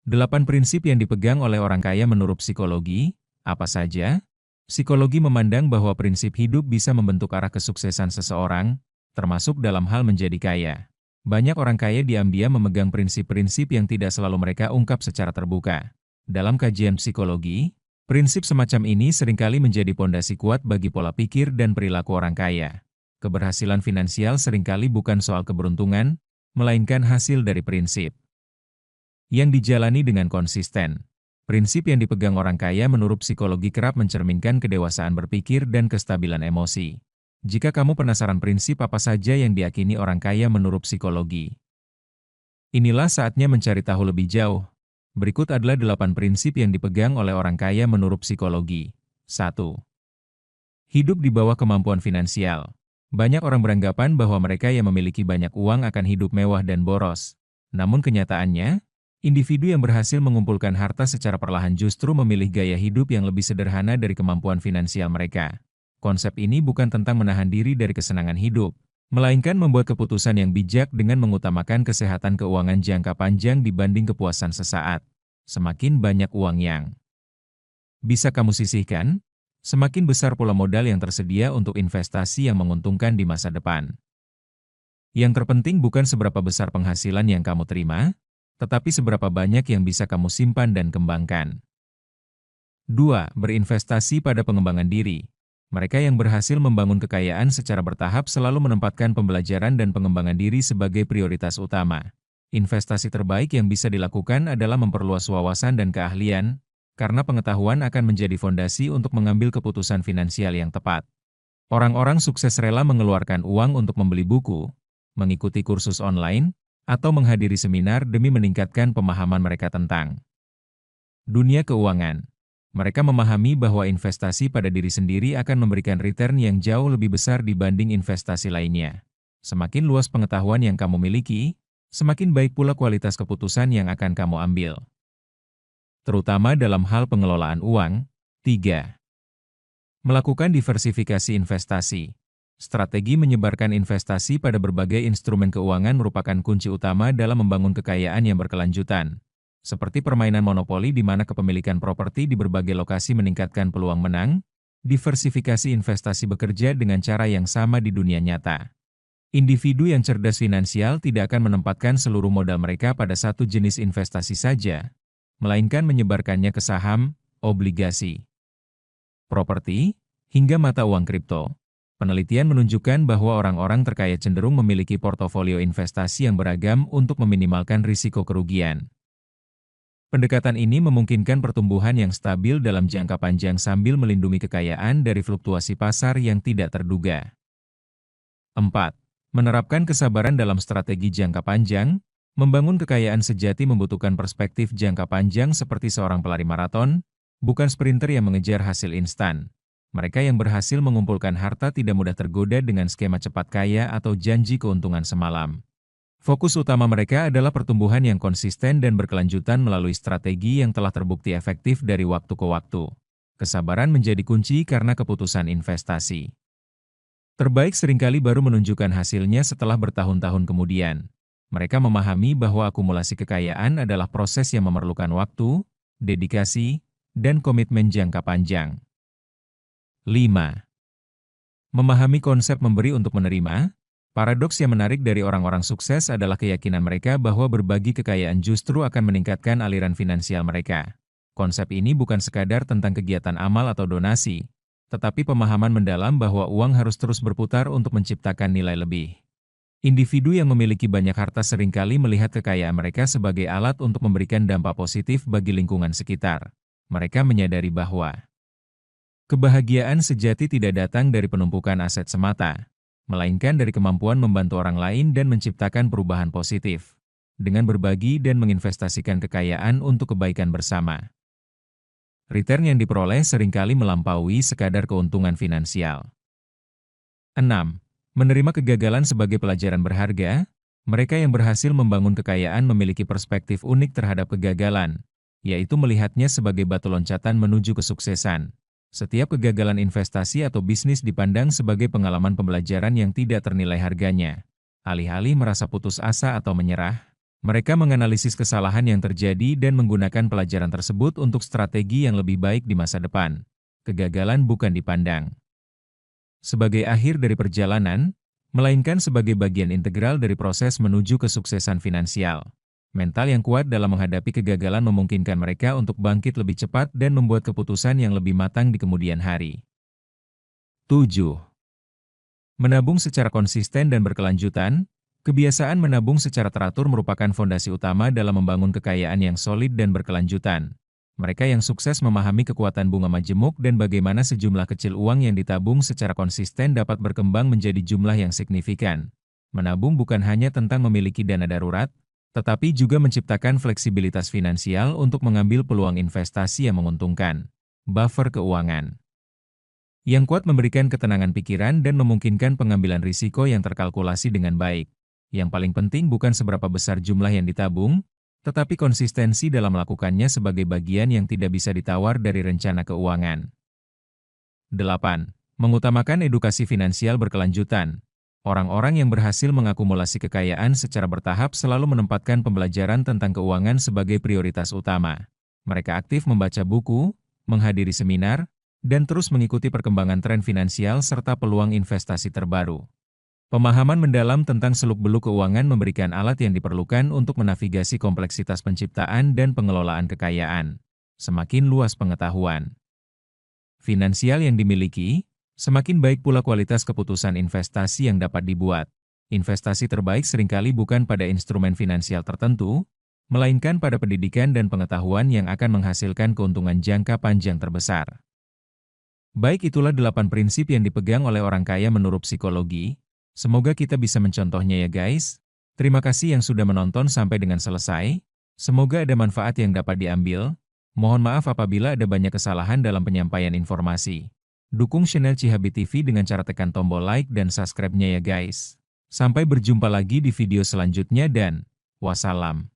8 prinsip yang dipegang oleh orang kaya menurut psikologi, apa saja? Psikologi memandang bahwa prinsip hidup bisa membentuk arah kesuksesan seseorang, termasuk dalam hal menjadi kaya. Banyak orang kaya diam-diam memegang prinsip-prinsip yang tidak selalu mereka ungkap secara terbuka. Dalam kajian psikologi, prinsip semacam ini seringkali menjadi pondasi kuat bagi pola pikir dan perilaku orang kaya. Keberhasilan finansial seringkali bukan soal keberuntungan, melainkan hasil dari prinsip yang dijalani dengan konsisten. Prinsip yang dipegang orang kaya menurut psikologi kerap mencerminkan kedewasaan berpikir dan kestabilan emosi. Jika kamu penasaran prinsip apa saja yang diyakini orang kaya menurut psikologi, inilah saatnya mencari tahu lebih jauh. Berikut adalah 8 prinsip yang dipegang oleh orang kaya menurut psikologi. 1. Hidup di bawah kemampuan finansial. Banyak orang beranggapan bahwa mereka yang memiliki banyak uang akan hidup mewah dan boros. Namun kenyataannya, individu yang berhasil mengumpulkan harta secara perlahan justru memilih gaya hidup yang lebih sederhana dari kemampuan finansial mereka. Konsep ini bukan tentang menahan diri dari kesenangan hidup, melainkan membuat keputusan yang bijak dengan mengutamakan kesehatan keuangan jangka panjang dibanding kepuasan sesaat. Semakin banyak uang yang bisa kamu sisihkan, semakin besar pula modal yang tersedia untuk investasi yang menguntungkan di masa depan. Yang terpenting bukan seberapa besar penghasilan yang kamu terima, tetapi seberapa banyak yang bisa kamu simpan dan kembangkan. 2. Berinvestasi pada pengembangan diri. Mereka yang berhasil membangun kekayaan secara bertahap selalu menempatkan pembelajaran dan pengembangan diri sebagai prioritas utama. Investasi terbaik yang bisa dilakukan adalah memperluas wawasan dan keahlian, karena pengetahuan akan menjadi fondasi untuk mengambil keputusan finansial yang tepat. Orang-orang sukses rela mengeluarkan uang untuk membeli buku, mengikuti kursus online, atau menghadiri seminar demi meningkatkan pemahaman mereka tentang dunia keuangan. Mereka memahami bahwa investasi pada diri sendiri akan memberikan return yang jauh lebih besar dibanding investasi lainnya. Semakin luas pengetahuan yang kamu miliki, semakin baik pula kualitas keputusan yang akan kamu ambil. Terutama dalam hal pengelolaan uang. 3. Melakukan diversifikasi investasi. Strategi menyebarkan investasi pada berbagai instrumen keuangan merupakan kunci utama dalam membangun kekayaan yang berkelanjutan. Seperti permainan monopoli di mana kepemilikan properti di berbagai lokasi meningkatkan peluang menang, diversifikasi investasi bekerja dengan cara yang sama di dunia nyata. Individu yang cerdas finansial tidak akan menempatkan seluruh modal mereka pada satu jenis investasi saja, melainkan menyebarkannya ke saham, obligasi, properti, hingga mata uang kripto. Penelitian menunjukkan bahwa orang-orang terkaya cenderung memiliki portofolio investasi yang beragam untuk meminimalkan risiko kerugian. Pendekatan ini memungkinkan pertumbuhan yang stabil dalam jangka panjang sambil melindungi kekayaan dari fluktuasi pasar yang tidak terduga. 4. Menerapkan kesabaran dalam strategi jangka panjang. Membangun kekayaan sejati membutuhkan perspektif jangka panjang seperti seorang pelari maraton, bukan sprinter yang mengejar hasil instan. Mereka yang berhasil mengumpulkan harta tidak mudah tergoda dengan skema cepat kaya atau janji keuntungan semalam. Fokus utama mereka adalah pertumbuhan yang konsisten dan berkelanjutan melalui strategi yang telah terbukti efektif dari waktu ke waktu. Kesabaran menjadi kunci karena keputusan investasi terbaik seringkali baru menunjukkan hasilnya setelah bertahun-tahun kemudian. Mereka memahami bahwa akumulasi kekayaan adalah proses yang memerlukan waktu, dedikasi, dan komitmen jangka panjang. 5. Memahami konsep memberi untuk menerima. Paradoks yang menarik dari orang-orang sukses adalah keyakinan mereka bahwa berbagi kekayaan justru akan meningkatkan aliran finansial mereka. Konsep ini bukan sekadar tentang kegiatan amal atau donasi, tetapi pemahaman mendalam bahwa uang harus terus berputar untuk menciptakan nilai lebih. Individu yang memiliki banyak harta seringkali melihat kekayaan mereka sebagai alat untuk memberikan dampak positif bagi lingkungan sekitar. Mereka menyadari bahwa kebahagiaan sejati tidak datang dari penumpukan aset semata, melainkan dari kemampuan membantu orang lain dan menciptakan perubahan positif, dengan berbagi dan menginvestasikan kekayaan untuk kebaikan bersama. Return yang diperoleh seringkali melampaui sekadar keuntungan finansial. 6. Menerima kegagalan sebagai pelajaran berharga. Mereka yang berhasil membangun kekayaan memiliki perspektif unik terhadap kegagalan, yaitu melihatnya sebagai batu loncatan menuju kesuksesan. Setiap kegagalan investasi atau bisnis dipandang sebagai pengalaman pembelajaran yang tidak ternilai harganya. Alih-alih merasa putus asa atau menyerah, Mereka menganalisis kesalahan yang terjadi dan menggunakan pelajaran tersebut untuk strategi yang lebih baik di masa depan. Kegagalan bukan dipandang sebagai akhir dari perjalanan, melainkan sebagai bagian integral dari proses menuju kesuksesan finansial. Mental yang kuat dalam menghadapi kegagalan memungkinkan mereka untuk bangkit lebih cepat dan membuat keputusan yang lebih matang di kemudian hari. 7. Menabung secara konsisten dan berkelanjutan. Kebiasaan menabung secara teratur merupakan fondasi utama dalam membangun kekayaan yang solid dan berkelanjutan. Mereka yang sukses memahami kekuatan bunga majemuk dan bagaimana sejumlah kecil uang yang ditabung secara konsisten dapat berkembang menjadi jumlah yang signifikan. Menabung bukan hanya tentang memiliki dana darurat, tetapi juga menciptakan fleksibilitas finansial untuk mengambil peluang investasi yang menguntungkan. Buffer keuangan yang kuat memberikan ketenangan pikiran dan memungkinkan pengambilan risiko yang terkalkulasi dengan baik. Yang paling penting bukan seberapa besar jumlah yang ditabung, tetapi konsistensi dalam melakukannya sebagai bagian yang tidak bisa ditawar dari rencana keuangan. 8. Mengutamakan edukasi finansial berkelanjutan. Orang-orang yang berhasil mengakumulasi kekayaan secara bertahap selalu menempatkan pembelajaran tentang keuangan sebagai prioritas utama. Mereka aktif membaca buku, menghadiri seminar, dan terus mengikuti perkembangan tren finansial serta peluang investasi terbaru. Pemahaman mendalam tentang seluk-beluk keuangan memberikan alat yang diperlukan untuk menavigasi kompleksitas penciptaan dan pengelolaan kekayaan. Semakin luas pengetahuan finansial yang dimiliki, semakin baik pula kualitas keputusan investasi yang dapat dibuat. Investasi terbaik seringkali bukan pada instrumen finansial tertentu, melainkan pada pendidikan dan pengetahuan yang akan menghasilkan keuntungan jangka panjang terbesar. Baik, itulah 8 prinsip yang dipegang oleh orang kaya menurut psikologi. Semoga kita bisa mencontohnya ya guys. Terima kasih yang sudah menonton sampai dengan selesai. Semoga ada manfaat yang dapat diambil. Mohon maaf apabila ada banyak kesalahan dalam penyampaian informasi. Dukung channel Cihabi TV dengan cara tekan tombol like dan subscribe-nya ya guys. Sampai berjumpa lagi di video selanjutnya dan wassalam.